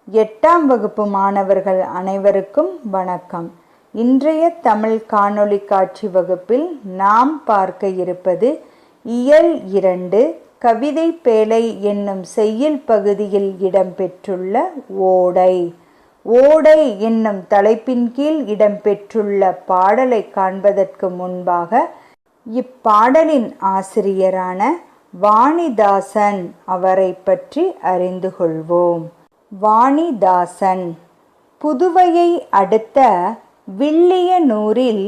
8ஆம் வகுப்பு மாணவர்கள் அனைவருக்கும் வணக்கம். இன்றைய தமிழ் காணொளி காட்சி வகுப்பில் நாம் பார்க்க இருப்பது இயல் 2 கவிதை பேழை என்னும் செய்யுள் பகுதியில் இடம்பெற்றுள்ள ஓடை. ஓடை என்னும் தலைப்பின் கீழ் இடம்பெற்றுள்ள பாடலை காண்பதற்கு முன்பாக இப்பாடலின் ஆசிரியரான வாணிதாசன் அவரை பற்றி அறிந்து கொள்வோம். வாணிதாசன் புதுவையை அடுத்த வில்லியனூரில்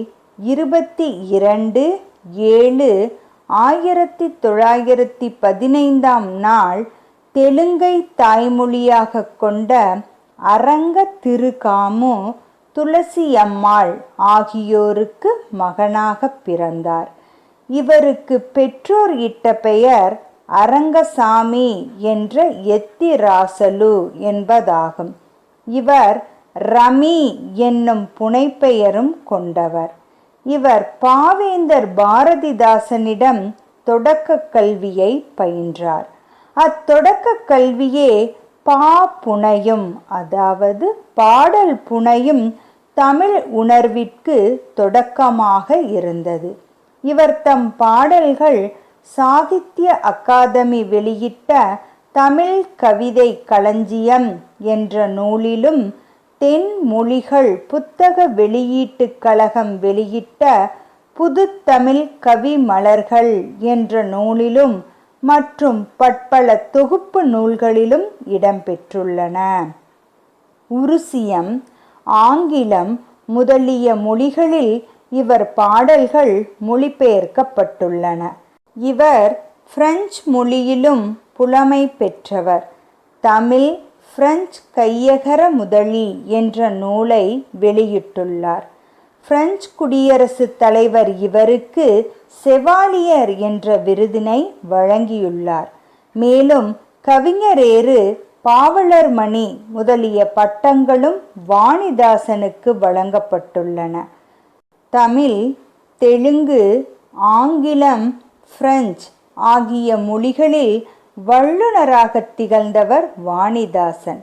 22/7/1915 நாள் தெலுங்கை தாய்மொழியாக கொண்ட அரங்க திருகாமு துளசியம்மாள் ஆகியோருக்கு மகனாக பிறந்தார். இவருக்கு பெற்றோர் இட்ட பெயர் அரங்கசாமி என்ற எத்திராசலு என்பதாகும். இவர் ரமி என்னும் புனைப்பெயரும் கொண்டவர். இவர் பாவேந்தர் பாரதிதாசனிடம் தொடக்க கல்வியை பயின்றார். அத்தொடக்க கல்வியே புனையும், அதாவது பாடல் புனையும் தமிழ் உணர்விற்கு தொடக்கமாக இருந்தது. இவர் தம் பாடல்கள் சாகித்ய அகாதமி வெளியிட்ட தமிழ் கவிதை களஞ்சியம் என்ற நூலிலும், தென்மொழிகள் புத்தக வெளியீட்டுக் கழகம் வெளியிட்ட புதுத்தமிழ் கவி மலர்கள் என்ற நூலிலும் மற்றும் பற்பல தொகுப்பு நூல்களிலும் இடம்பெற்றுள்ளன. உருசியம், ஆங்கிலம் முதலிய மொழிகளில் இவர் பாடல்கள் மொழிபெயர்க்கப்பட்டுள்ளன. இவர் பிரெஞ்சு மொழியிலும் புலமை பெற்றவர். தமிழ் பிரெஞ்சு கையகர முதலி என்ற நூலை வெளியிட்டுள்ளார். பிரெஞ்சு குடியரசுத் தலைவர் இவருக்கு செவாலியர் என்ற விருதினை வழங்கியுள்ளார். மேலும் கவிஞரேறு, பாவலர்மணி முதலிய பட்டங்களும் வாணிதாசனுக்கு வழங்கப்பட்டுள்ளன. தமிழ், தெலுங்கு, ஆங்கிலம், பிரெஞ்சு ஆகிய மொழிகளில் வல்லுனராக திகழ்ந்தவர் வாணிதாசன்.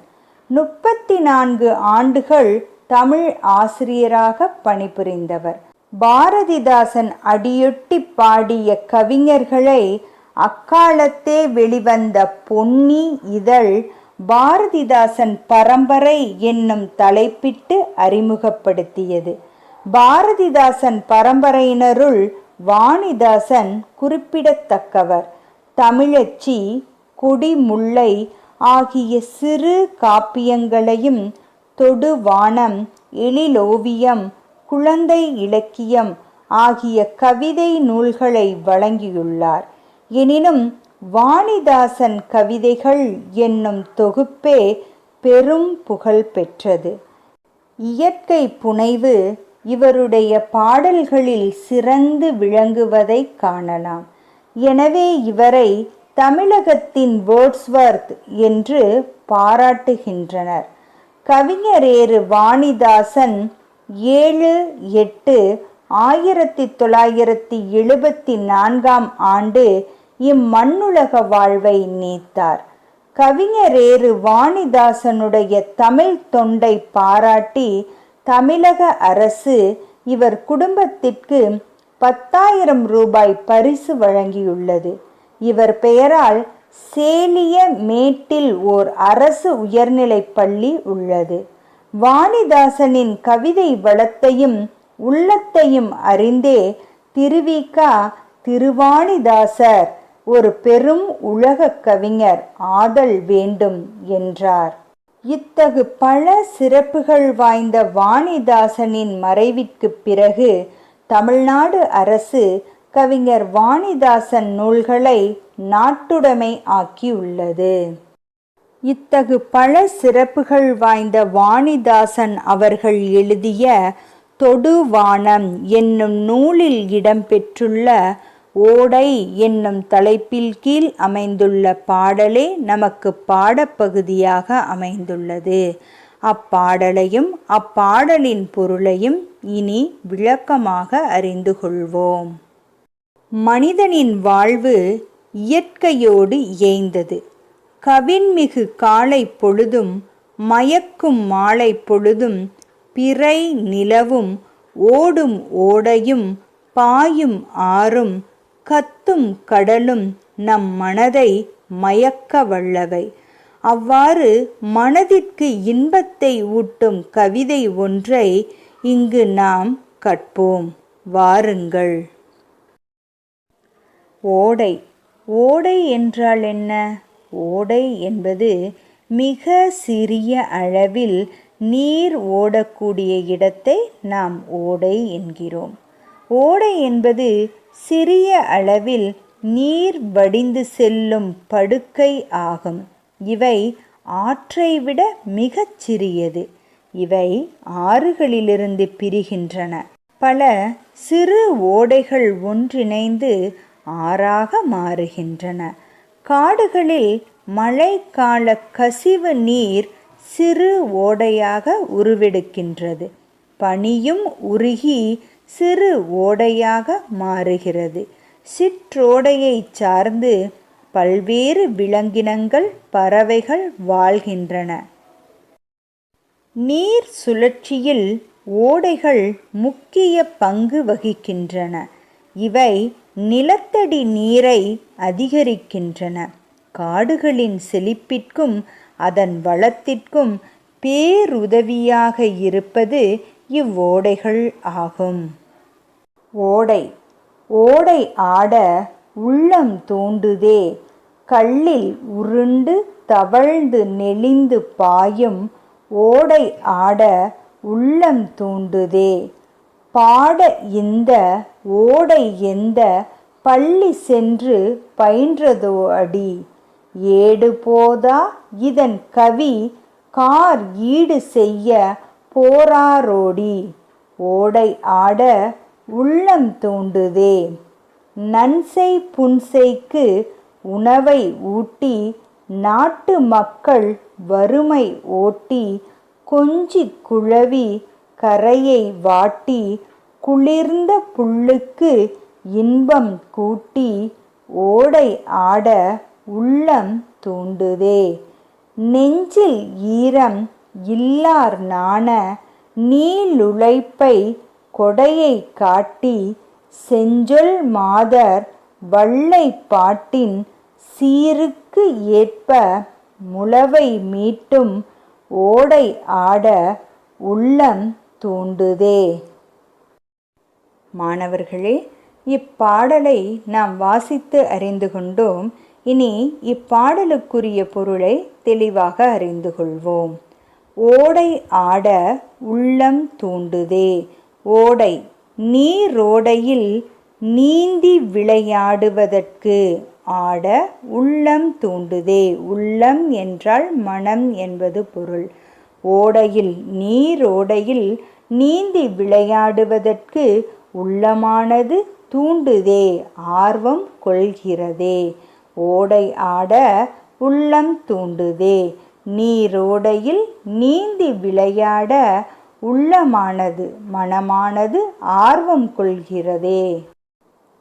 34 ஆண்டுகள் தமிழ் ஆசிரியராக பணிபுரிந்தவர். பாரதிதாசன் அடியொட்டி பாடிய கவிஞர்களை அக்காலத்தே வெளிவந்த பொன்னி இதழ் பாரதிதாசன் பரம்பரை என்னும் தலைப்பிட்டு அறிமுகப்படுத்தியது. பாரதிதாசன் பரம்பரையினருள் வாணிதாசன் குறிப்பிடத்தக்கவர். தமிழச்சி, கொடிமுல்லை ஆகிய சிறு காப்பியங்களையும், தொடுவானம், எழிலோவியம், குழந்தை இலக்கியம் ஆகிய கவிதை நூல்களை வழங்கியுள்ளார். எனினும் வாணிதாசன் கவிதைகள் என்னும் தொகுப்பே பெரும் புகழ் பெற்றது. இயற்கை புனைவு இவருடைய பாடல்களில் சிறந்து விளங்குவதை காணலாம். எனவே இவரை தமிழகத்தின் வேர்ட்ஸ்வர்த் என்று பாராட்டுகின்றனர். கவிஞரேறு வாணிதாசன் 7/8/1974 ஆண்டு இம்மண்ணுலக வாழ்வை நீத்தார். கவிஞரேறு வாணிதாசனுடைய தமிழ் தொண்டை பாராட்டி தமிழக அரசு இவர் குடும்பத்திற்கு 10,000 ரூபாய் பரிசு வழங்கியுள்ளது. இவர் பெயரால் சேலிய மேட்டில் ஓர் அரசு உயர்நிலைப் பள்ளி உள்ளது. வாணிதாசனின் கவிதை வளத்தையும் உள்ளத்தையும் அறிந்தே திருவிக திருவாணிதாசர் ஒரு பெரும் உலக கவிஞர் ஆதல் வேண்டும் என்றார். இத்தகு பல சிறப்புகள் வாய்ந்த வாணிதாசனின் மறைவிற்கு பிறகு தமிழ்நாடு அரசு கவிஞர் வாணிதாசன் நூல்களை நாட்டுடைமை ஆக்கியுள்ளது. இத்தகு பல சிறப்புகள் வாய்ந்த வாணிதாசன் அவர்கள் எழுதிய தொடுவானம் என்னும் நூலில் இடம்பெற்றுள்ள ஓடை என்னும் தலைப்பில் கீழ் அமைந்துள்ள பாடலே நமக்கு பாடப்பகுதியாக அமைந்துள்ளது. அப்பாடலையும் அப்பாடலின் பொருளையும் இனி விளக்கமாக அறிந்து கொள்வோம். மனிதனின் வாழ்வு இயற்கையோடு இயைந்தது. கவின்மிகு காலை பொழுதும் மயக்கும் மாலை பொழுதும் பிறை நிலவும் ஓடும் ஓடையும் பாயும் ஆறும் கத்தும் கடலும் நம் மனதை மயக்க வல்லவை. அவ்வாறு மனதிற்கு இன்பத்தை ஊட்டும் கவிதை ஒன்றை இங்கு நாம் கற்போம். வாருங்கள். ஓடை. ஓடை என்றால் என்ன? ஓடை என்பது மிக சிறிய அளவில் நீர் ஓடக்கூடிய இடத்தை நாம் ஓடை என்கிறோம். ஓடை என்பது சிறிய அளவில் நீர் வடிந்து செல்லும் படுக்கை ஆகும். இவை ஆற்றை விட மிகச் சிறியது. இவை ஆறுகளிலிருந்து பிரிகின்றன. பல சிறு ஓடைகள் ஒன்றிணைந்து ஆறாக மாறுகின்றன. காடுகளில் மழைக்கால கசிவு நீர் சிறு ஓடையாக உருவெடுக்கின்றது. பனியும் உருகி சிறு ஓடையாக மாறுகிறது. சிற்றோடையை சார்ந்து பல்வேறு விலங்கினங்கள் பறவைகள் வாழ்கின்றன. நீர் சுழற்சியில் ஓடைகள் முக்கிய பங்கு வகிக்கின்றன. இவை நிலத்தடி நீரை அதிகரிக்கின்றன. காடுகளின் செழிப்பிற்கும் அதன் வளத்திற்கும் பேருதவியாக இருப்பது இவ்வோடைகள் ஆகும். ஓடை. ஓடை ஆட உள்ளம் தூண்டுதே. கல்லில் உருண்டு தவழ்ந்து நெளிந்து பாயும் ஓடை ஆட உள்ளம் தூண்டுதே. பாட இந்த ஓடை எந்த பள்ளி சென்று பயின்றதோ அடி. ஏடு போதா இதன் கவி கார் ஈடு செய்ய போராரோடி. ஓடை ஆட உள்ளம் தூண்டுதே. நன்செய் புன்செய்க்கு உணவை ஊட்டி நாட்டு மக்கள் வறுமை ஓட்டி கொஞ்சி குழவி கரையை வாட்டி குளிர்ந்த புல்லுக்கு இன்பம் கூட்டி ஓடை ஆட உள்ளம் தூண்டுதே. நெஞ்சில் ஈரம் இல்லார் நாண நீளுழைப்பை கொடையை காட்டி செஞ்சொல் மாதர் வள்ளை பாட்டின் சீருக்கு ஏற்ப முளவை மீட்டும் ஓடை ஆட உள்ளம் தூண்டுதே. மாணவர்களே, இப்பாடலை நாம் வாசித்து அறிந்து கொண்டோம். இனி இப்பாடலுக்குரிய பொருளை தெளிவாக அறிந்து கொள்வோம். ஓடை ஆட உள்ளம் தூண்டுதே. ஓடை நீரோடையில் நீந்தி விளையாடுவதற்கு ஆட உள்ளம் தூண்டுதே. உள்ளம் என்றால் மனம் என்பது பொருள். ஓடையில் நீரோடையில் நீந்தி விளையாடுவதற்கு உள்ளமானது தூண்டுதே, ஆர்வம் கொள்கிறதே. ஓடை ஆட உள்ளம் தூண்டுதே. நீரோடையில் நீந்தி விளையாட உள்ளமானது மனமானது ஆர்வம் கொள்கிறதே.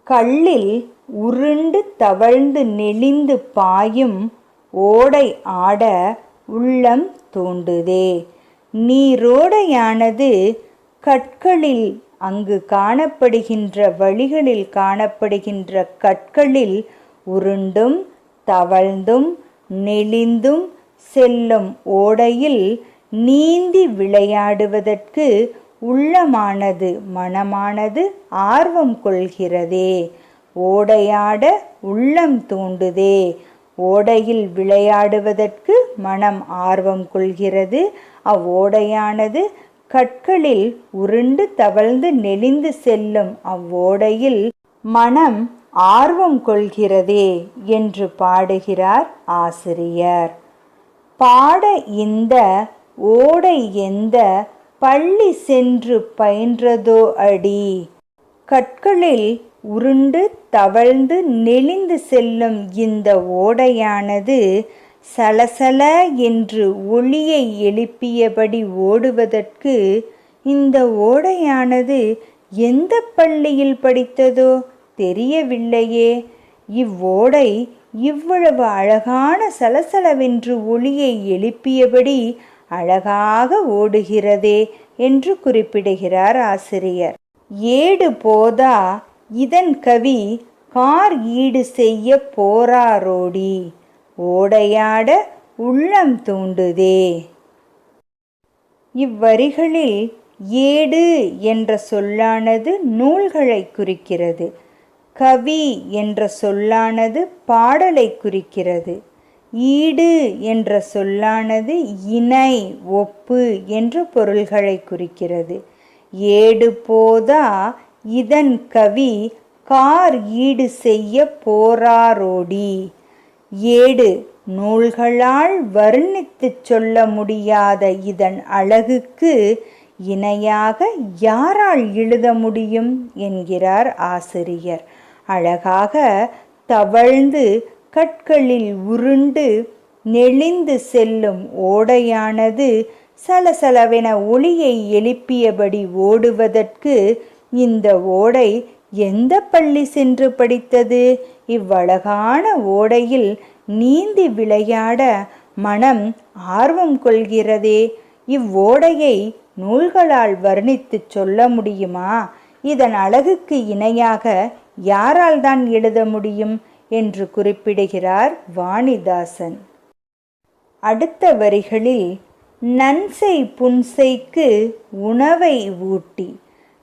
கல்லில் உருண்டு தவழ்ந்து நெளிந்து பாயும் ஓடை ஆட உள்ளம் தூண்டுதே. நீரோடையானது கற்களில் அங்கு காணப்படுகின்ற வழிகளில் காணப்படுகின்ற கற்களில் உருண்டும் தவழ்ந்தும் நெளிந்தும் செல்லும் ஓடையில் நீந்தி விளையாடுவதற்கு உள்ளமானது மனமானது ஆர்வம் கொள்கிறதே. ஓடையாட உள்ளம் தூண்டுதே. ஓடையில் விளையாடுவதற்கு மனம் ஆர்வம் கொள்கிறது. அவ்வோடையானது கற்களில் உருண்டு தவழ்ந்து நெளிந்து செல்லும் அவ்வோடையில் மனம் ஆர்வம் கொள்கிறதே என்று பாடுகிறார் ஆசிரியர். பாட இந்த ஓடை எந்த பள்ளி சென்று பயின்றதோ அடி. கற்களில் உருண்டு தவழ்ந்து நெளிந்து செல்லும் இந்த ஓடையானது சலசல என்று ஒளியை எழுப்பியபடி ஓடுவதற்கு இந்த ஓடையானது எந்த பள்ளியில் படித்ததோ தெரியவில்லையே. இவ்வோடை இவ்வளவு அழகான சலசலவென்று ஒளியை எழுப்பியபடி அழகாக ஓடுகிறதே என்று குறிப்பிடுகிறார் ஆசிரியர். ஏடு போதா இதன் கவி கார் ஈடு செய்ய போராரோடி, ஓடையாட உள்ளம் தூண்டுதே. இவ்வரிகளில் ஏடு என்ற சொல்லானது நூல்களை குறிக்கிறது. கவி என்ற சொல்லானது பாடலை குறிக்கிறது. ஈடு என்ற சொல்லானது இணை, ஒப்பு என்ற பொருள்களை குறிக்கிறது. ஏடு போதா இதன் கவி கார் ஈடு செய்ய போராரோடி. ஏடு, நூல்களால் வர்ணித்து சொல்ல முடியாத இதன் அழகுக்கு இணையாக யாரால் எழுத முடியும் என்கிறார் ஆசிரியர். அழகாக தவழ்ந்து கற்களில் உருண்டு நெளிந்து செல்லும் ஓடையானது சலசலவென ஒளியை எழுப்பியபடி ஓடுவதற்கு இந்த ஓடை எந்த பள்ளி சென்று படித்தது? இவ்வழகான ஓடையில் நீந்தி விளையாட மனம் ஆர்வம் கொள்கிறதே. இவ்வோடையை நூல்களால் வர்ணித்து சொல்ல முடியுமா? இதன் அழகுக்கு இணையாக யாரால் தான் எழுத முடியும் என்று குறிப்பிடுகிறார் வாணிதாசன். அடுத்த வரிகளில் நன்செய் புன்செய்க்கு உணவை ஊட்டி.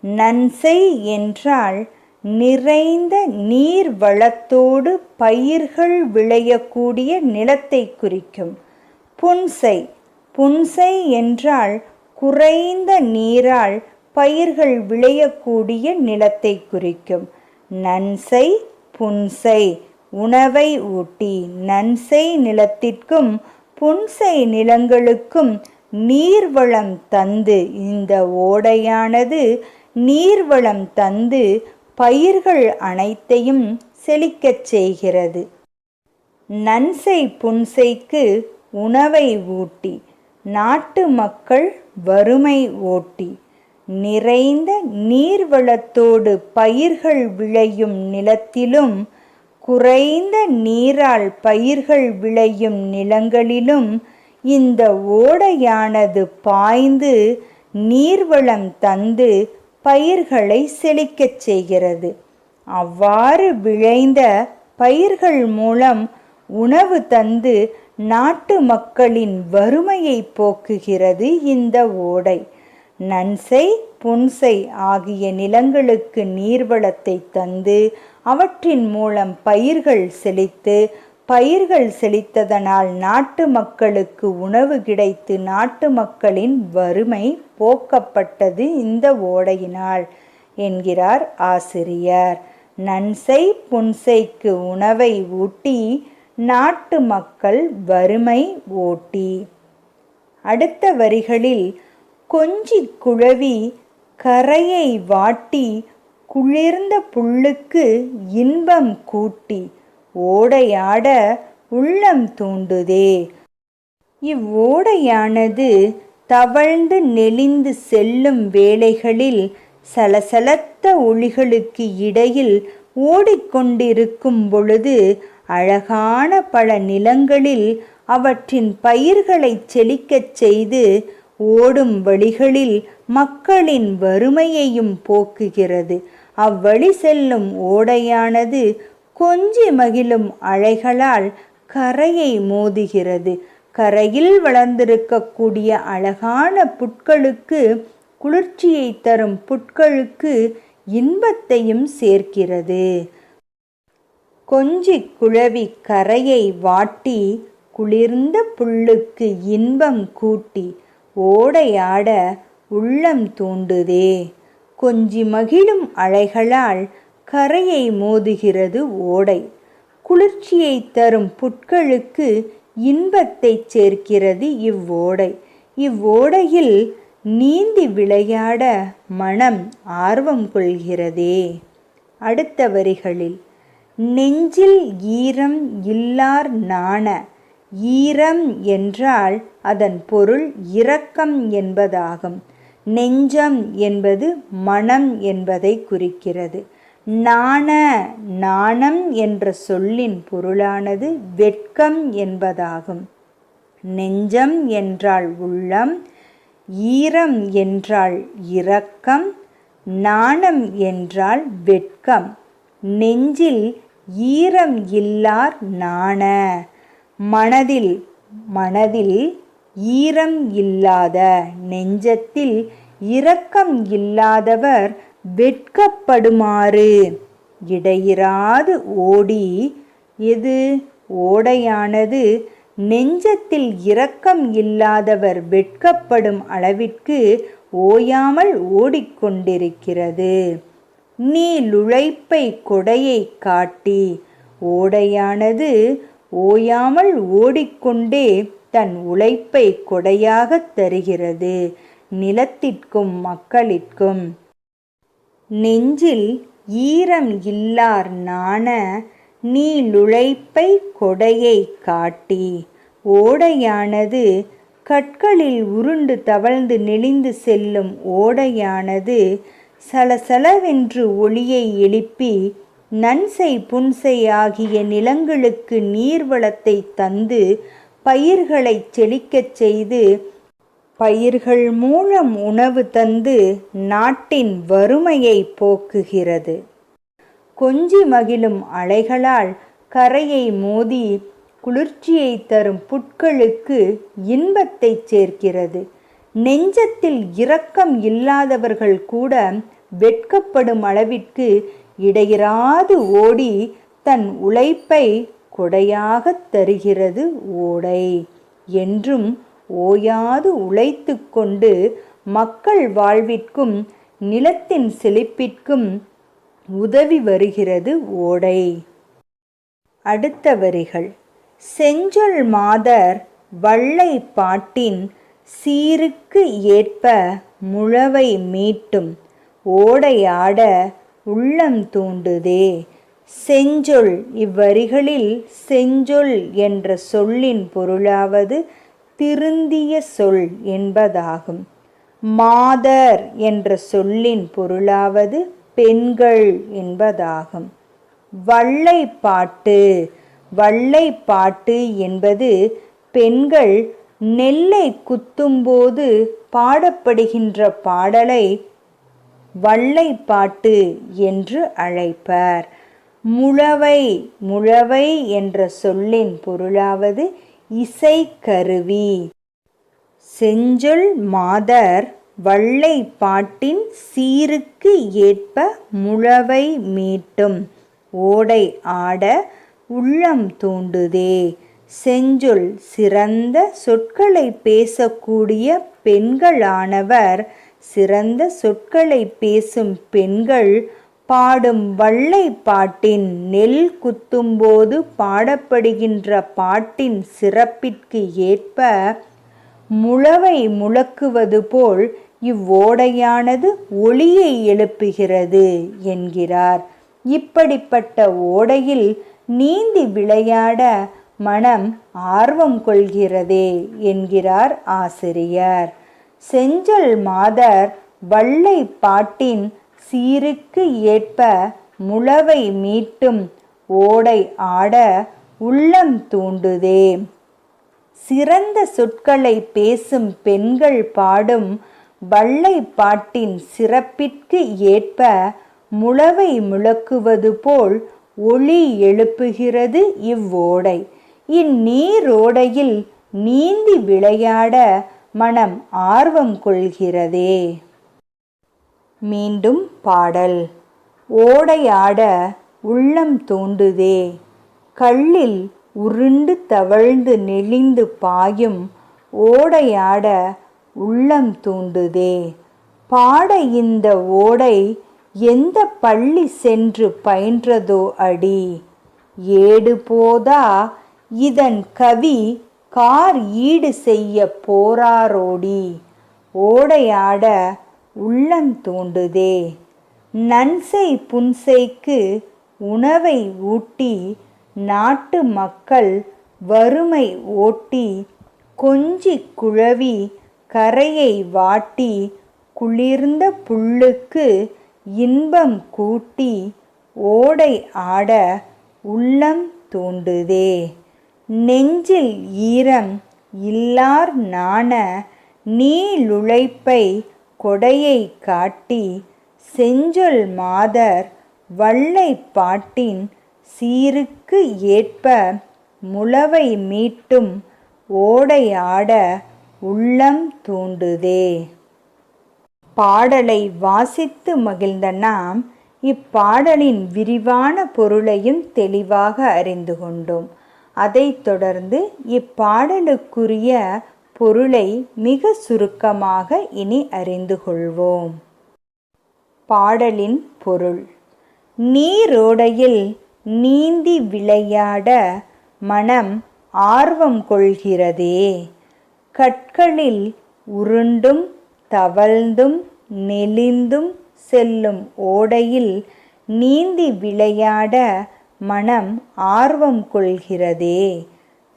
நன்செய் என்றால் நிறைந்த நீர் வளத்தோடு பயிர்கள் விளையக்கூடிய நிலத்தை குறிக்கும். புன்செய், புன்செய் என்றால் குறைந்த நீரால் பயிர்கள் விளையக்கூடிய நிலத்தை குறிக்கும். நன்செய் புன்செய், உணவை ஊட்டி. நன்செய் நிலத்திற்கும் புன்செய் நிலங்களுக்கும் நீர்வளம் தந்து, இந்த ஓடையானது நீர்வளம் தந்து பயிர்கள் அனைத்தையும் செழிக்கச் செய்கிறது. நன்செய் புன்செய்க்கு உணவை ஊட்டி, நாட்டு மக்கள் வறுமை ஓட்டி. நிறைந்த நீர்வளத்தோடு பயிர்கள் விளையும் நிலத்திலும் குறைந்த நீரால் பயிர்கள் விளையும் நிலங்களிலும் இந்த ஓடையானது பாய்ந்து நீர்வளம் தந்து பயிர்களை செழிக்கச் செய்கிறது. அவ்வாறு விளைந்த பயிர்கள் மூலம் உணவு தந்து நாட்டு மக்களின் வறுமையை போக்குகிறது இந்த ஓடை. நன்செய் புன்செய் ஆகிய நிலங்களுக்கு நீர்வளத்தை தந்து அவற்றின் மூலம் பயிர்கள் செழித்து, பயிர்கள் செழித்ததனால் நாட்டு மக்களுக்கு உணவு கிடைத்து நாட்டு மக்களின் வறுமை போக்கப்பட்டது இந்த ஓடையினால் என்கிறார் ஆசிரியர். நன்செய் புன்செய்க்கு உணவை ஊட்டி, நாட்டு மக்கள் வறுமை ஓட்டி. அடுத்த வரிகளில் கொஞ்சி குழவி கரையை வாட்டி குளிர்ந்த புல்லுக்கு இன்பம் கூட்டி, ஓடையாட உள்ளம் தூண்டுதே. இவ்வோடையானது தவழ்ந்து நெளிந்து செல்லும் வேளைகளில் சலசலத்த ஒளிகளுக்கு இடையில் ஓடிக்கொண்டிருக்கும் பொழுது அழகான பல நிலங்களில் அவற்றின் பயிர்களை செழிக்கச் செய்து ஓடும் வழிகளில் மக்களின் வறுமையையும் போக்குகிறது. அவ்வழி செல்லும் ஓடையானது கொஞ்சி மகிழும் அலைகளால் கரையை மோதுகிறது. கரையில் வளர்ந்திருக்கக்கூடிய அழகான புட்களுக்கு, குளிர்ச்சியை தரும் புட்களுக்கு இன்பத்தையும் சேர்க்கிறது. கொஞ்சி குழவி கரையை வாட்டி குளிர்ந்த புல்லுக்கு இன்பம் கூட்டி, ஓடையாட உள்ளம் தூண்டுதே. கொஞ்சி மகிழும் அலைகளால் கரையை மோதுகிறது ஓடை. குளிர்ச்சியை தரும் புட்களுக்கு இன்பத்தை சேர்க்கிறது இவ்வோடை. இவ்வோடையில் நீந்தி விளையாட மனம் ஆர்வம் கொள்கிறதே. அடுத்த வரிகளில் நெஞ்சில் ஈரம் இல்லார் நாண. ஈரம் என்றால் அதன் பொருள் இரக்கம் என்பதாகும். நெஞ்சம் என்பது மனம் என்பதை குறிக்கிறது. நாண, நாணம் என்ற சொல்லின் பொருளானது வெட்கம் என்பதாகும். நெஞ்சம் என்றால் உள்ளம், ஈரம் என்றால் இரக்கம், நாணம் என்றால் வெட்கம். நெஞ்சில் ஈரம் இல்லார் நாண. மனதில் மனதில் ஈரம் இல்லாத, நெஞ்சத்தில் இரக்கம் இல்லாதவர் வெட்கப்படுமாறு இடையிறாது ஓடி. எது ஓடையானது நெஞ்சத்தில் இரக்கம் இல்லாதவர் வெட்கப்படும் அளவிற்கு ஓயாமல் ஓடிக்கொண்டிருக்கிறது. நீளுழைப்பை கொடையை காட்டி. ஓடையானது ஓயாமல் ஓடிக்கொண்டே தன் உழைப்பை கொடையாகத் தருகிறது நிலத்திற்கும் மக்களிற்கும். நெஞ்சில் ஈரம் இல்லார் நாண, நீளுழைப்பை கொடையை காட்டி. ஓடையானது கற்களில் உருண்டு தவழ்ந்து நெளிந்து செல்லும் ஓடையானது சலசலவென்று ஒளியை எழுப்பி நன்சை புன்சை ஆகிய நிலங்களுக்கு நீர்வளத்தை தந்து பயிர்களைச் செழிக்கச் செய்து, பயிர்கள் மூலம் உணவு தந்து நாட்டின் வறுமையை போக்குகிறது. கொஞ்சி மகிழும் அலைகளால் கரையை மோதி குளிர்ச்சியை தரும் புட்களுக்கு இன்பத்தை சேர்க்கிறது. நெஞ்சத்தில் இரக்கம் இல்லாதவர்கள் கூட வெட்கப்படும் அளவிற்கு இடையிறாது ஓடி தன் உழைப்பை கொடையாகத் தருகிறது ஓடை. என்றும் ஓயாது உழைத்து கொண்டு மக்கள் வாழ்விற்கும் நிலத்தின் செழிப்பிற்கும் உதவி வருகிறது ஓடை. அடுத்த வரிகள். செஞ்சொல் மாதர் வள்ளை பாட்டின் சீருக்கு ஏற்ப முழவை மீட்டும் ஓடையாட உள்ளம் தூண்டுதே. செஞ்சொல். இவ்வரிகளில் செஞ்சொல் என்ற சொல்லின் பொருளாவது திருந்திய சொல் என்பதாகும். மாதர் என்ற சொல்லின் பொருளாவது பெண்கள் என்பதாகும். வள்ளைப்பாட்டு. வள்ளைப்பாட்டு என்பது பெண்கள் நெல்லை குத்தும்போது பாடப்படுகின்ற பாடலை வள்ளைப்பாட்டு என்று அழைப்பர். முழவை. முழவை என்ற சொல்லின் பொருளாவது இசைக்கருவி. செஞ்சொல் மாதர் வள்ளை பாட்டின் சீருக்கு ஏற்ப முழவை மீட்டும் ஓடை ஆட உள்ளம் தூண்டுதே. செஞ்சொல். சிறந்த சொற்களை பேசக்கூடிய பெண்களானவர், சிறந்த சொற்களை பேசும் பெண்கள் பாடும் வள்ளை பாட்டின், நெல் குத்தும்போது பாடப்படுகின்ற பாட்டின் சிறப்பிற்கு ஏற்ப முழவை முழக்குவது போல் இவ்வோடையானது ஒளியை எழுப்புகிறது என்கிறார். இப்படிப்பட்ட ஓடையில் நீந்தி விளையாட மனம் ஆர்வம் கொள்கிறதே என்கிறார் ஆசிரியர். செஞ்சொல் மாதர் வள்ளை பாட்டின் சீருக்கு ஏற்ப முழவை மீட்டும் ஓடை ஆட உள்ளம் தூண்டுதே. சிறந்த சொற்களை பேசும் பெண்கள் பாடும் வள்ளை பாட்டின் சிறப்பிற்கு ஏற்ப முழவை முழக்குவது போல் ஒளி எழுப்புகிறது இவ்வோடை. இந்நீரோடையில் நீந்தி விளையாட மனம் ஆர்வம் கொள்கிறதே. மீண்டும் பாடல். ஓடையாட உள்ளம் தூண்டுதே. கல்லில் உருண்டு தவழ்ந்து நெளிந்து பாயும் ஓடையாட உள்ளம் தூண்டுதே. பாட இந்த ஓடை எந்த பள்ளி சென்று பயின்றதோ அடி. ஏடு போதா இதன் கவி கார் ஈடு செய்ய போராரோடி. ஓடையாட உள்ளம் தூண்டுதே. நன்சை புன்சைக்கு உணவை ஊட்டி நாட்டு மக்கள் வறுமை ஓட்டி, கொஞ்சி குழவி கரையை வாட்டி குளிர்ந்த புல்லுக்கு இன்பம் கூட்டி ஓடை ஆட உள்ளம் தூண்டுதே. நெஞ்சில் ஈரம் இல்லார் நாண நீளுழைப்பை கொடையை காட்டி செஞ்சொல் மாதர் வள்ளை பாட்டின் சீருக்கு ஏற்ப முளவை மீட்டும் ஓடையாட உள்ளம் தூண்டுதே. பாடலை வாசித்து மகிழ்ந்த நாம் இப்பாடலின் விரிவான பொருளையும் தெளிவாக அறிந்து கொண்டோம். அதைத் தொடர்ந்து இப்பாடலுக்குரிய பொருளை மிக சுருக்கமாக இனி அறிந்து கொள்வோம். பாடலின் பொருள்: நீரோடையில் நீந்தி விளையாட மனம் ஆர்வம் கொள்கிறதே. கற்களில் உருண்டும் தவழ்ந்தும் நெளிந்தும் செல்லும் ஓடையில் நீந்தி விளையாட மனம் ஆர்வம் கொள்கிறதே.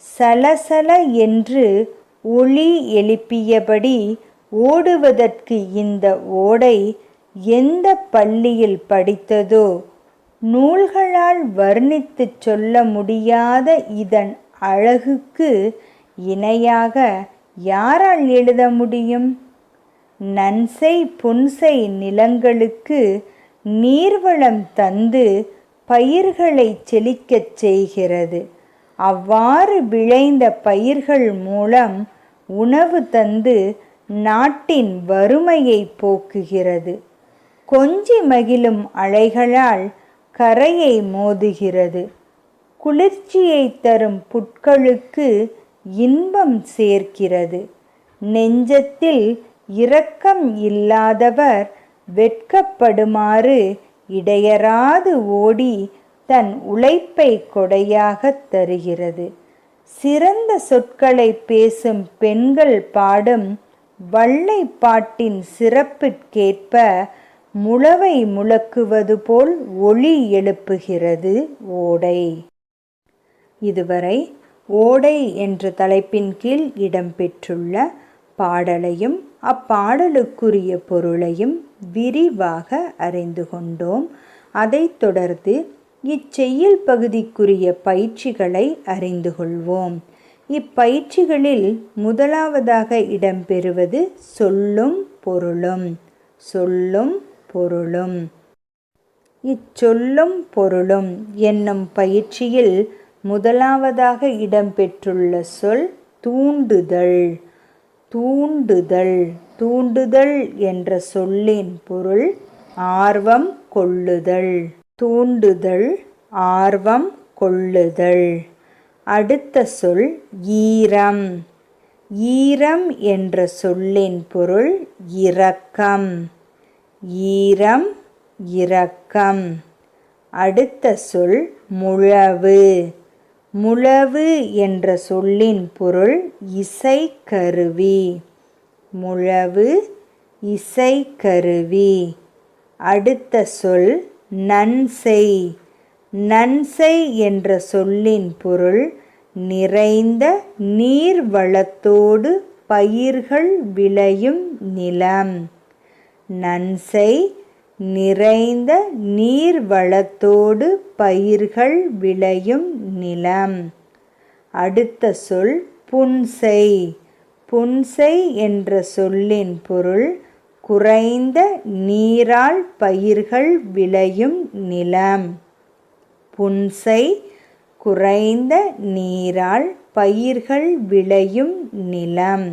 சலசல என்று ஒலி எழுப்பியபடி ஓடுவதற்கு இந்த ஓடை எந்த பள்ளியில் படித்ததோ? நூல்களால் வர்ணித்துச் சொல்ல முடியாத இதன் அழகுக்கு இணையாக யாரால் எழுத முடியும்? நன்செய் புன்செய் நிலங்களுக்கு நீர்வளம் தந்து பயிர்களை செழிக்கச் செய்கிறது. அவ்வாறு விளைந்த பயிர்கள் மூலம் உணவு தந்து நாட்டின் வறுமையை போக்குகிறது. கொஞ்சி மகிழும் அலைகளால் கரையை மோதுகிறது. குளிர்ச்சியை தரும் புட்களுக்கு இன்பம் சேர்க்கிறது. நெஞ்சத்தில் இரக்கம் இல்லாதவர் வெட்கப்படுமாறு இடையராது ஓடி தன் உழைப்பை கொடையாகத் தருகிறது. சிறந்த சொற்களை பேசும் பெண்கள் பாடும் வள்ளை பாட்டின் சிறப்பிற்கேற்ப முளவை முழக்குவது போல் ஒலி எழுப்புகிறது ஓடை. இதுவரை ஓடை என்ற தலைப்பின் கீழ் இடம்பெற்றுள்ள பாடலையும் அப்பாடலுக்குரிய பொருளையும் விரிவாக அறிந்து கொண்டோம். அதைத் தொடர்ந்து இச்செய்யுள் பகுதிக்குரிய பயிற்சிகளை அறிந்து கொள்வோம். இப்பயிற்சிகளில் முதலாவதாக இடம்பெறுவது சொல்லும் பொருளும். சொல்லும் பொருளும். இச்சொல்லும் பொருளும் என்னும் பயிற்சியில் முதலாவதாக இடம்பெற்றுள்ள சொல் தூண்டுதல். தூண்டுதல். தூண்டுதல் என்ற சொல்லின் பொருள் ஆர்வம் கொள்ளுதல். தூண்டுதல், ஆர்வம் கொள்ளுதல். அடுத்த சொல் ஈரம். ஈரம் என்ற சொல்லின் பொருள் இரக்கம். ஈரம், இரக்கம். அடுத்த சொல் முழவு. முழவு என்ற சொல்லின் பொருள் இசைக்கருவி. முழவு, இசைக்கருவி. அடுத்த சொல் நன்செய். நன்செய் என்ற சொல்லின் பொருள் நிறைந்த நீர்வளத்தோடு பயிர்கள் விளையும் நிலம். நன்செய், நிறைந்த நீர்வளத்தோடு பயிர்கள் விளையும் நிலம். அடுத்த சொல் புன்செய். புன்செய் என்ற சொல்லின் பொருள் குறைந்த நீரால் பயிர்கள் விளையும் நிலம். புன்செய், குறைந்த நீரால் பயிர்கள் விளையும் நிலம்.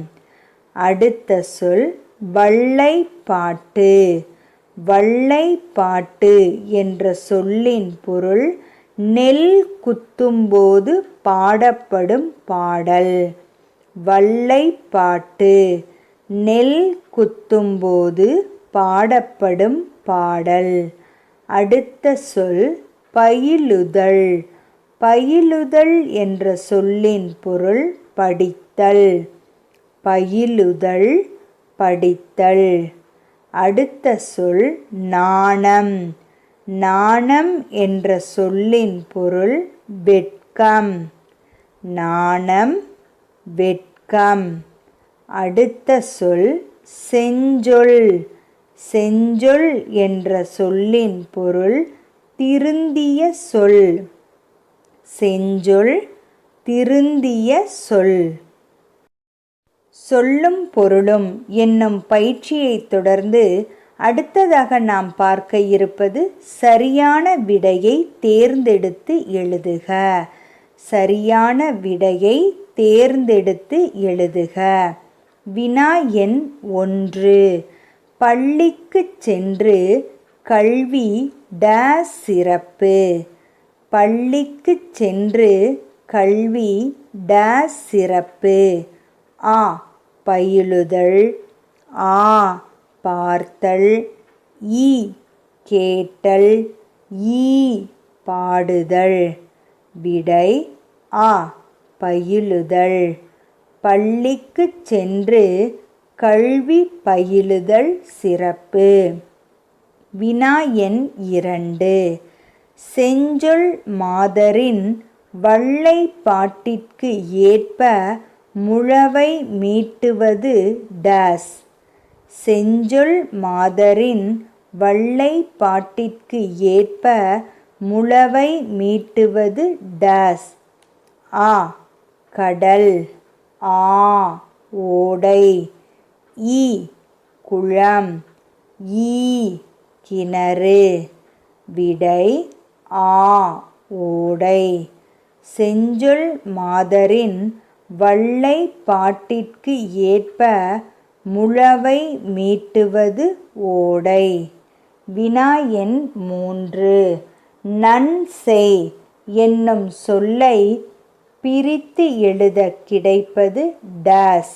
அடுத்த சொல் வள்ளைப்பாட்டு. வள்ளைப்பாட்டு என்ற சொல்லின் பொருள் நெல் குத்தும்போது பாடப்படும் பாடல். வள்ளைப்பாட்டு, நெல் குத்தும்போது பாடப்படும் பாடல். அடுத்த சொல் பயிலுதல். பயிலுதல் என்ற சொல்லின் பொருள் படித்தல். பயிலுதல், படித்தல். அடுத்த சொல் நாணம். நாணம் என்ற சொல்லின் பொருள் வெட்கம். நாணம், வெட்கம். அடுத்த சொல் செஞ்சொல். செஞ்சொல் என்ற சொல்லின் பொருள் திருந்திய சொல். செஞ்சொல், திருந்திய சொல். சொல்லும் பொருளும் என்னும் பயிற்சியைத் தொடர்ந்து அடுத்ததாக நாம் பார்க்க இருப்பது சரியான விடையை தேர்ந்தெடுத்து எழுதுக. சரியான விடையை தேர்ந்தெடுத்து எழுதுக. வினா எண் 1. பள்ளிக்குச் சென்று கல்வி டேஸ் சிறப்பு. பள்ளிக்குச் சென்று கல்வி டேஸ் சிறப்பு. ஆ. பயிலுதல். ஆ. பார்த்தல். ஈ. கேட்டல். ஈ. பாடுதல். விடை ஆ. பயிலுதல். பள்ளிக்குச் சென்று கல்வி பயிலுதல் சிறப்பு. வினா எண் 2. செஞ்சொல் மாதரின் வள்ளைப்பாட்டிற்கு ஏற்ப முழவை மீட்டுவது டேஸ். செஞ்சொல் மாதரின் வள்ளைப்பாட்டிற்கு ஏற்ப முழவை மீட்டுவது டேஸ். ஆ. கடல். ஆ. ஓடை. ஈ. குளம். ஈ. கிணறு. விடை ஆ. ஓடை. செஞ்சொல் மாதரின் வள்ளைப்பாட்டிற்கு ஏற்ப முழவை மீட்டுவது ஓடை. வினா எண் 3. நன்செய் என்னும் சொல்லை பிரித்து எழுதக் கிடைப்பது டேஸ்.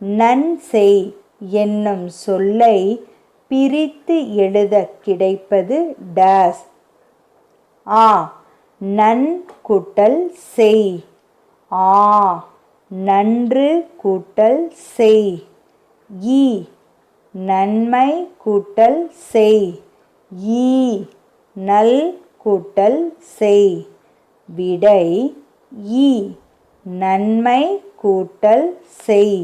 நன்செய் என்னும் சொல்லை பிரித்து எழுதக் கிடைப்பது டேஸ். ஆ. நன் கூட்டல் செய். ஆ. நன்று கூட்டல் செய். ஈ. நன்மை கூட்டல் செய். ஈ. நல் கூட்டல் செய். விடை ஈ. நன்மை கூட்டல் செய்.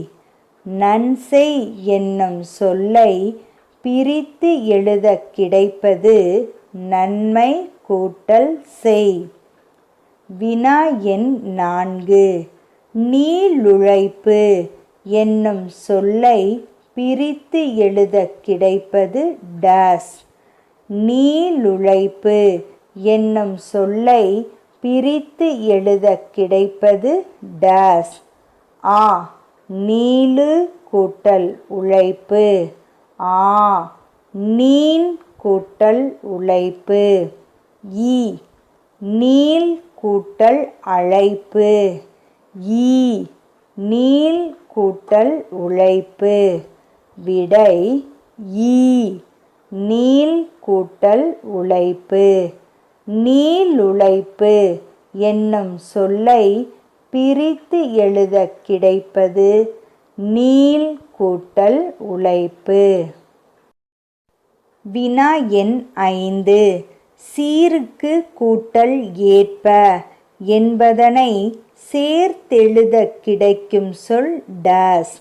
நன்செய் என்னும் சொல்லை பிரித்து எழுதக் கிடைப்பது நன்மை கூட்டல் செய். வினா எண் 4. நீளுழைப்பு என்னும் சொல்லை பிரித்து எழுதக் கிடைப்பது டேஸ். நீளுழைப்பு என்னும் சொல்லை பிரித்து எழுதக் கிடைப்பது டேஸ். ஆ. நீளு கூட்டல் உழைப்பு. ஆ. நீன் கூட்டல் உழைப்பு. ஈ. நீள் கூட்டல் அழைப்பு. ஈ. நீள் கூட்டல் உழைப்பு. விடை ஈ. நீள் கூட்டல் உழைப்பு. நீளுழைப்பு என்னும் சொல்லை பிரித்து எழுதக் கிடைப்பது நீள் கூட்டல் உழைப்பு. வினா எண் 5. சீருக்கு கூட்டல் ஏற்ப என்பதனை சேர்த்தெழுதக் கிடைக்கும் சொல் டேஸ்.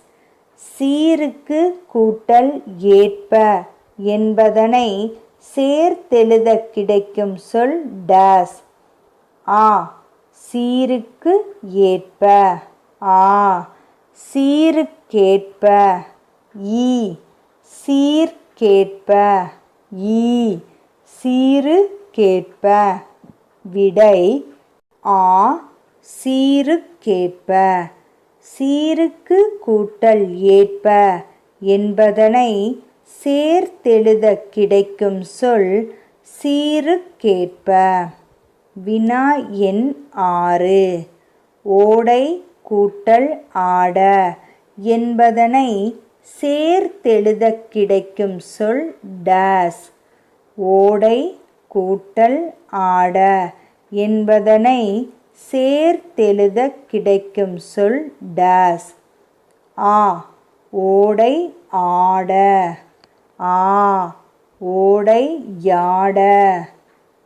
சீருக்கு கூட்டல் ஏற்ப என்பதனை சேர்த்தெழுதக் கிடைக்கும் சொல் டேஸ். ஆ. சீருக்கு ஏற்ப. ஆ. சீருக்கேற்ப. ஈ. சீர்கேற்ப. ஈ. சீருக்கேற்ப. விடை ஆ. சீருக்கேற்ப. சீருக்கு கூட்டல் ஏற்ப என்பதனை சேர்த்தெழுதக் கிடைக்கும் சொல் சீருக்கேற்ப. வினா எண் 6. ஓடை கூட்டல் ஆட என்பதனை சேர்த்தெழுதக் கிடைக்கும் சொல் டேஸ். ஓடை கூட்டல் ஆட என்பதனை சேர்த்தெழுதக் கிடைக்கும் சொல் டேஸ். ஆ. ஓடை ஆட. ஆ. ஓடை யாட.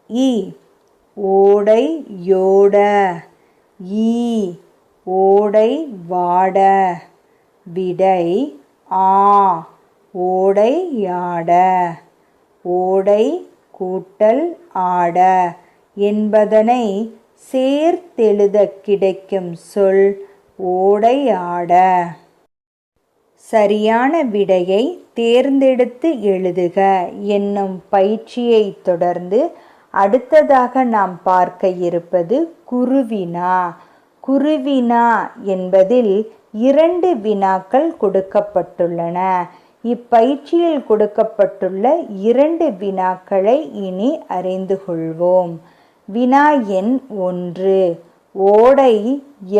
இ. ஓடை யோட. ஈ. ஓடை வாட. விடை ஆ. ஓடை யாட. ஓடை கூட்டல் ஆட என்பதனை சேர்த்தெழுதக் கிடைக்கும் சொல் ஓடை ஆட. சரியான விடையை தேர்ந்தெடுத்து எழுதுக என்னும் பயிற்சியை தொடர்ந்து அடுத்ததாக நாம் பார்க்க இருப்பது குருவினா. குருவினா என்பதில் 2 வினாக்கள் கொடுக்கப்பட்டுள்ளன. இப்பயிற்சியில் கொடுக்கப்பட்டுள்ள 2 வினாக்களை இனி அறிந்து கொள்வோம். வினா எண் 1. ஓடை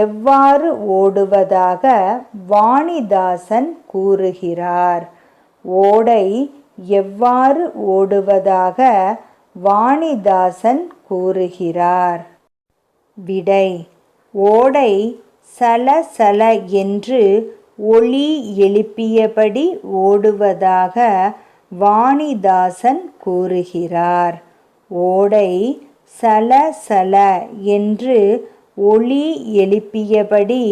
எவ்வாறு ஓடுவதாக வாணிதாசன் கூறுகிறார்? ஓடை எவ்வாறு ஓடுவதாக வாணிதாசன் கூறுகிறார்? விடை: ஓடை சல சல என்று ஒலி எழுப்பியபடி ஓடுவதாக வாணிதாசன் கூறுகிறார். ஓடை சல சல என்று ஒலி எழுப்பியபடி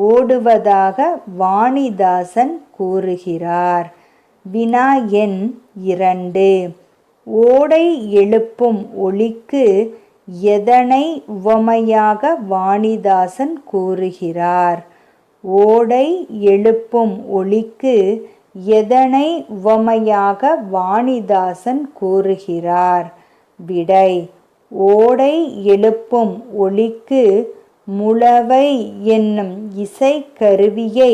ஓடுவதாக வாணிதாசன் கூறுகிறார். வினா எண் 2. ஓடை எழுப்பும் ஒலிக்கு எதனை உவமையாக வாணிதாசன் கூறுகிறார்? ஓடை எழுப்பும் ஒலிக்கு எதனை உவமையாக வாணிதாசன் கூறுகிறார்? விடை: ஓடை எழுப்பும் ஒலிக்கு முளவை என்னும் இசைக்கருவியை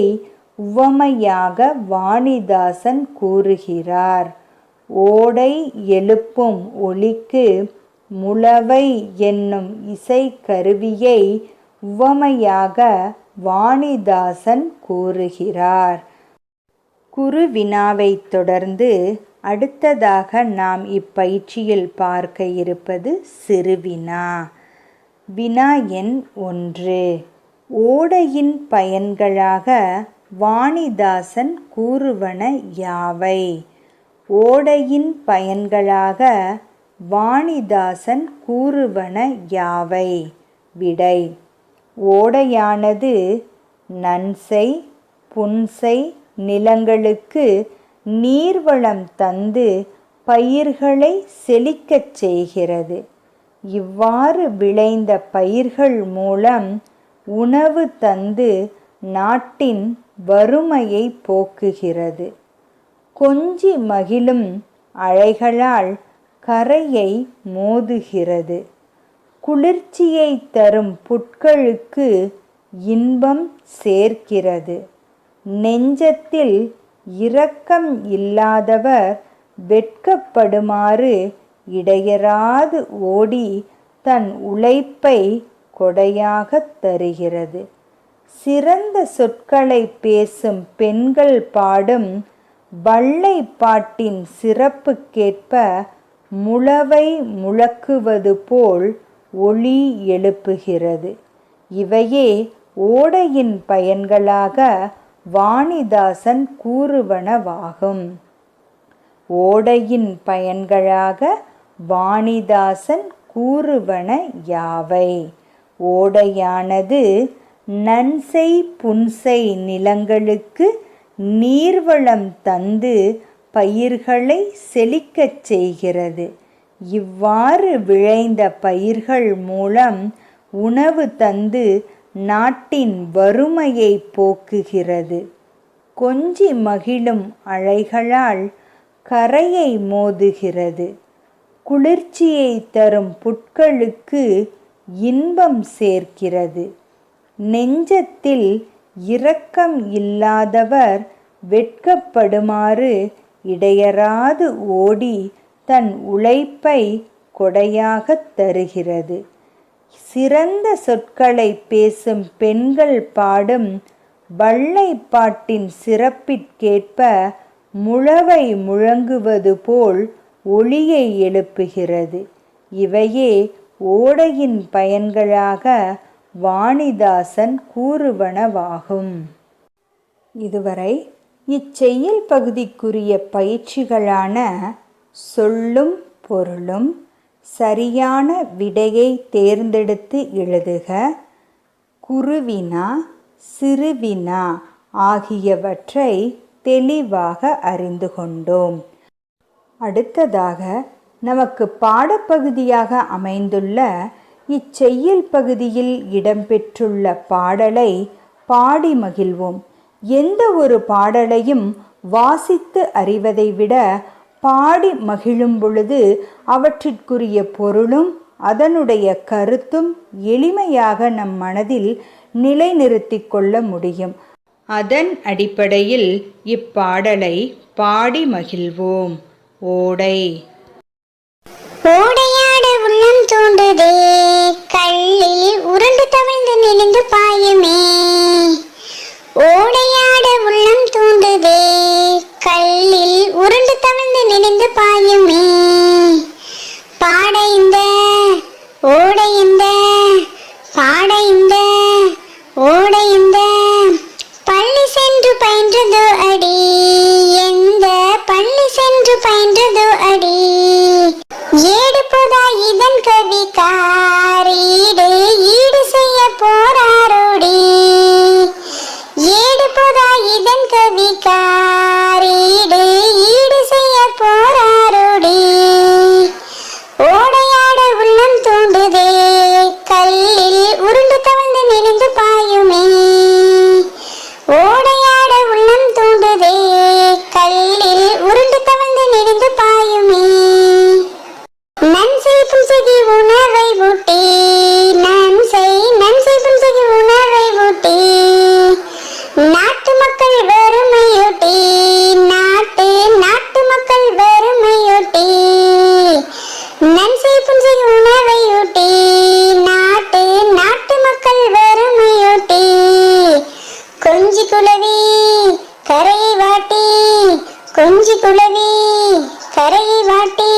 உவமையாக வாணிதாசன் கூறுகிறார். ஓடை எழுப்பும் ஒலிக்கு முளவை என்னும் இசைக்கருவியை உவமையாக வாணிதாசன் கூறுகிறார். குருவினாவை தொடர்ந்து அடுத்ததாக நாம் இப்பயிற்சியில் பார்க்க இருப்பது சிறுவினா. வினா எண் 1. ஓடையின் பயன்களாக வாணிதாசன் கூறுவன யாவை? ஓடையின் பயன்களாக வாணிதாசன் கூறுவன யாவை? விடை: ஓடையானது நன்செய் புன்செய் நிலங்களுக்கு நீர்வளம் தந்து பயிர்களை செழிக்கச் செய்கிறது. இவ்வாறு விளைந்த பயிர்கள் மூலம் உணவு தந்து நாட்டின் வறுமையை போக்குகிறது. கொஞ்சி மகிழும் அலைகளால் கரையை மோதுகிறது. குளிர்ச்சியை தரும் புட்களுக்கு இன்பம் சேர்க்கிறது. நெஞ்சத்தில் இரக்கம் இல்லாதவர் வெட்கப்படுமாறு இடையராது ஓடி தன் உழைப்பை கொடையாகத் தருகிறது. சிறந்த சொற்களை பேசும் பெண்கள் பாடும் வள்ளை பாட்டின் சிறப்புக்கேற்ப முளவை முழக்குவது போல் ஒலி எழுப்புகிறது. இவையே ஓடையின் பயன்களாக வாணிதாசன் கூறுவனவாகும். ஓடையின் பயன்களாக வாணிதாசன் கூறுவன யாவை? ஓடையானது நன்செய் புன்செய் நிலங்களுக்கு நீர்வளம் தந்து பயிர்களை செழிக்கச் செய்கிறது. இவ்வாறு விளைந்த பயிர்கள் மூலம் உணவு தந்து நாட்டின் வறுமையை போக்குகிறது. கொஞ்சி மகிழும் அலைகளால் கரையை மோதுகிறது. குளிர்ச்சியை தரும் புட்களுக்கு இன்பம் சேர்க்கிறது. நெஞ்சத்தில் இரக்கம் இல்லாதவர் வெட்கப்படுமாறு இடையராது ஓடி தன் உழைப்பை கொடையாகத் தருகிறது. சிறந்த சொற்களை பேசும் பெண்கள் பாடும் வள்ளை பாட்டின் சிறப்பிற்கேற்ப முளவை முழங்குவது போல் ஒலியை எழுப்புகிறது. இவையே ஓடையின் பயன்களாக வாணிதாசன் கூறுவனவாகும். இதுவரை இச்செய்யுள் பகுதிக்குரிய பயிற்சிகளான சொல்லும் பொருளும், சரியான விடையை தேர்ந்தெடுத்து எழுதுக, குருவினா, சிறுவினா ஆகியவற்றை தெளிவாக அறிந்து கொண்டோம். அடுத்ததாக நமக்கு பாடப்பகுதியாக அமைந்துள்ள இச்செய்யுள் பகுதியில் இடம்பெற்றுள்ள பாடலை பாடி மகிழ்வோம். எந்த ஒரு பாடலையும் வாசித்து அறிவதை விட பாடி மகிழும் பொழுது அவற்றிற்குரிய பொருளும் அதனுடைய கருத்தும் எளிமையாக நம் மனதில் நிலைநிறுத்தி கொள்ள முடியும். அதன் அடிப்படையில் இப்பாடலை பாடி மகிழ்வோம். ஓடை. ஓடையாடு உள்ளம் தூண்டுதே, கல்லில் உருண்டு தவிழ்ந்து நெளிந்து பாயுமே. ஓடையாடு உள்ளம் தூண்டுதே, கல்லில் உருண்டு தவிழ்ந்து நெளிந்து பாயுமே. பாடைந்த ஓடைந்த பாடைந்த ஓடைந்த பள்ளி சென்று பயின்றதோ அடி, எந்த பள்ளி சென்று பயின்றதோ அடி. ஏடு புதா இதன் கவிக்காரீடு ஈடு செய்ய போராரோடி. ஏடு புதா இதன் கவிக்காரீடு ஈடு செய்ய போராரோடி. ஓடையாட உள்ளம் தூண்டுதே, கல்லில் உருண்டு தவழ்ந்து நெளிந்து பாயுமே. ஓடையாட உள்ளம் தூண்டுதே, கல்லில் உருண்டு தவழ்ந்து நெளிந்து பாயுமே. நன்சை புன்செய்தி உணவை ஊட்டி, நன்சை புன்செய்தி உணவை ஊட்டி. நாட்டு மக்கள் வறுமையொட்டி, நாட்டு மக்கள் வறுமையொட்டி. நன்சை புன்செய்தி உணவை ஊட்டி, நாட்டு மக்கள் வறுமையொட்டி. கொஞ்சி குளவி கரையை வாட்டி, கொஞ்சி குளவி கரையை வாட்டி.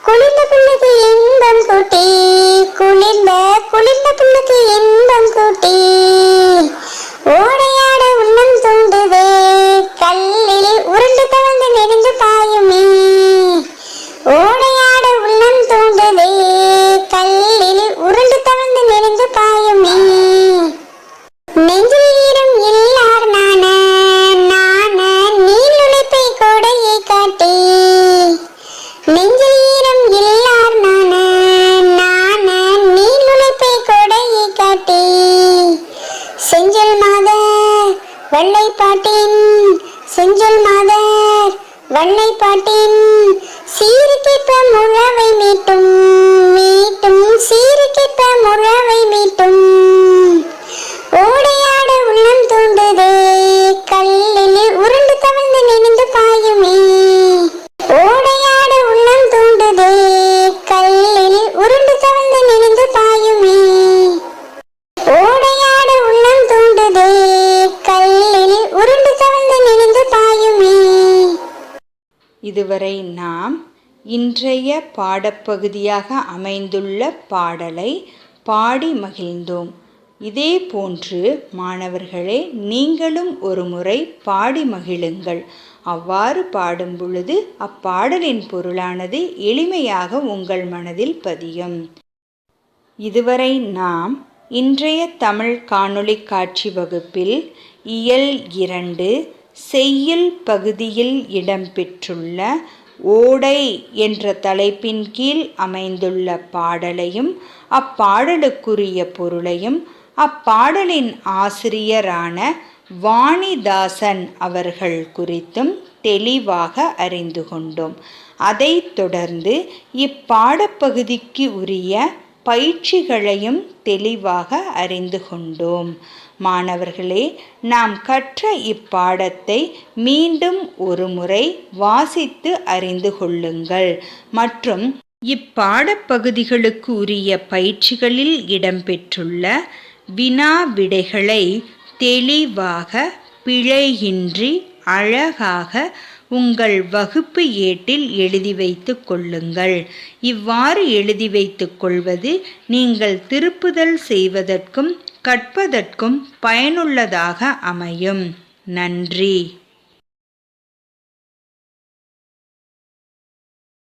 குளிர்ந்த புல்லுக்கு இன்பம் கூட்டி, குளிர்ந்த புல்லுக்கு இன்பம் கூட்டி. ஓடையாட உள்ளம் தூண்டுதே, கல்லில் உருண்டு தவழ்ந்து நெளிந்து பாயுமே. ஓடையாட உள்ளம் தூண்டுதே, கல்லில் உருண்டு தவழ்ந்து நெளிந்து பாயுமே. நெஞ்சில் ஈரம் இல்லார் நான நீள் உழைப்பை கொடையை காட்டி. நெஞ்சில் ஈரம் இல்லார் நான நீள் உழைப்பை கொடையை காட்டி. செஞ்சல் மாதர் வள்ளை பாட்டின், செஞ்சல் மாதர் வள்ளை பாட்டின். சீருக்கேற்ப முழவை மீட்டும், சீருக்கேற்ப முழவை மீட்டும். ஓடையாட உள்ளம் தூண்டுதே, கல்லில் உருண்டு தவழ்ந்து நெளிந்து பாயுமே. ஓடையாட உள்ளம் தூண்டுதே, கல்லில் உருண்டு தவழ்ந்து நெளிந்து பாயுமே. ஓடையாட உள்ளம் தூண்டுதே, கல்லில் உருண்டு தவழ்ந்து நெளிந்து பாயுமே. இதுவரை நாம் இன்றைய பாடப்பகுதியாக அமைந்துள்ள பாடலை பாடி மகிழ்ந்தோம். இதே போன்று மாணவர்களே, நீங்களும் ஒரு முறை பாடி மகிழுங்கள். அவ்வாறு பாடும் பொழுது அப்பாடலின் பொருளானது எளிமையாக உங்கள் மனதில் பதியும். இதுவரை நாம் இன்றைய தமிழ் காணொளி காட்சி வகுப்பில் இயல் 2 செய்யுள் பகுதியில் இடம்பெற்றுள்ள ஓடை என்ற தலைப்பின் கீழ் அமைந்துள்ள பாடலையும் அப்பாடலுக்குரிய பொருளையும் அப்பாடலின் ஆசிரியரான வாணிதாசன் அவர்கள் குறித்தும் தெளிவாக அறிந்து கொண்டோம். அதைத் தொடர்ந்து இப்பாடப்பகுதிக்கு உரிய பயிற்சிகளையும் தெளிவாக அறிந்து கொண்டோம். மாணவர்களே, நாம் கற்ற இப்பாடத்தை மீண்டும் ஒரு முறை வாசித்து அறிந்து கொள்ளுங்கள். மற்றும் இப்பாடப்பகுதிகளுக்கு உரிய பயிற்சிகளில் இடம்பெற்றுள்ள வினா விடைகளை தெளிவாக பிழையின்றி அழகாக உங்கள் வகுப்பு ஏட்டில் எழுதி வைத்து கொள்ளுங்கள். இவ்வாறு எழுதி வைத்து கொள்வது நீங்கள் திருப்புதல் செய்வதற்கும் கற்பதற்கும் பயனுள்ளதாக அமையும். நன்றி.